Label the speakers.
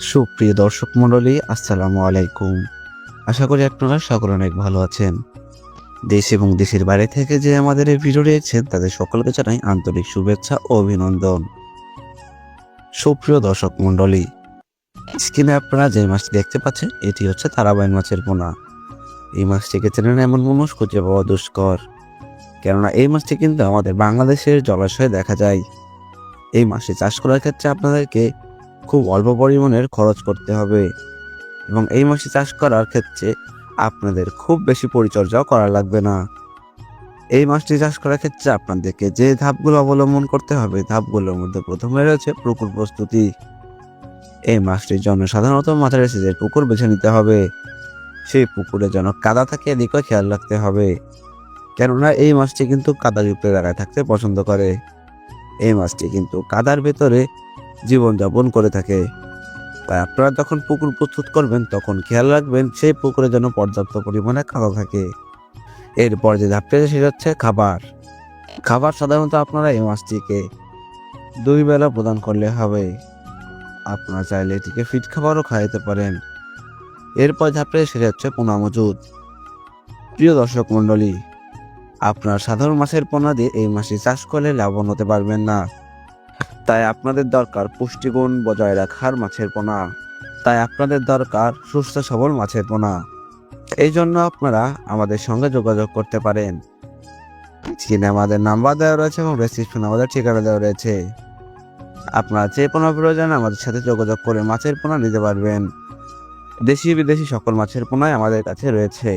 Speaker 1: সুপ্রিয় দর্শক মণ্ডলী, আসসালামু আলাইকুম। আশা করি আপনারা সকলে অনেক ভালো আছেন। দেশ এবং দেশের বাইরে থেকে যে আমাদের এই ভিডিও দেখছেন তাদের সকলকে জানাই আন্তরিক শুভেচ্ছা ও অভিনন্দন। সুপ্রিয় দর্শক মণ্ডলী, স্ক্রিনে আপনারা যে মাছটি দেখতে পাচ্ছেন এটি হচ্ছে তারাবাইন মাছের পোনা। এই মাছটিকে চেনেন এমন মানুষ খুঁজে পাওয়া দুষ্কর, কেননা এই মাছটি কিন্তু আমাদের বাংলাদেশের জলাশয়ে দেখা যায়। এই মাছটি চাষ করার ক্ষেত্রে আপনাদেরকে খুব অল্প পরিমাণের খরচ করতে হবে এবং এই মাছটি চাষ করার ক্ষেত্রে আপনাদের খুব বেশি পরিচর্যাও করা লাগবে না। এই মাছটি চাষ করার ক্ষেত্রে আপনাদেরকে যে ধাপগুলো অবলম্বন করতে হবে, ধাপগুলোর মধ্যে প্রথমে রয়েছে পুকুর প্রস্তুতি। এই মাছটির জন্য সাধারণত মাথার সাইজের পুকুর বেছে নিতে হবে। সেই পুকুরে যেন কাদা থাকে এদিকেও খেয়াল রাখতে হবে, কেননা এই মাছটি কিন্তু কাদাযুক্ত জায়গায় থাকতে পছন্দ করে। এই মাছটি কিন্তু কাদার ভেতরে জীবনযাপন করে থাকে। তাই আপনারা যখন পুকুর প্রস্তুত করবেন তখন খেয়াল রাখবেন সেই পুকুরে যেন পর্যাপ্ত পরিমাণে কাদা থাকে। এরপর যে ধাপটি আছে সেটা হচ্ছে খাবার। খাবার সাধারণত আপনারা এই মাছটিকে 2 বেলা প্রদান করলে হবে। আপনারা চাইলে এটিকে ফিট খাবারও খাওয়াতে পারেন। এরপর ধাপটি সেটা হচ্ছে পোনা মজুদ। প্রিয় দর্শক মণ্ডলী, আপনার সাধারণ মাছের পোনা দিয়ে এই মাছটি চাষ করলে লাভবান হতে পারবেন না। তাই আপনাদের দরকার পুষ্টিগুণ বজায় রাখার মাছের পোনা। তাই আপনাদের দরকার সুস্থ সবল মাছের পোনা। এই জন্য আপনারা আমাদের সঙ্গে যোগাযোগ করতে পারেন। স্ক্রিনে আমাদের নাম্বার দেওয়া রয়েছে এবং ডেসক্রিপশনে আমাদের ঠিকানা দেওয়া রয়েছে। আপনারা যে পোনা প্রয়োজন আমাদের সাথে যোগাযোগ করে মাছের পোনা নিতে পারবেন। দেশি বিদেশি সকল মাছের পোনাই আমাদের কাছে রয়েছে।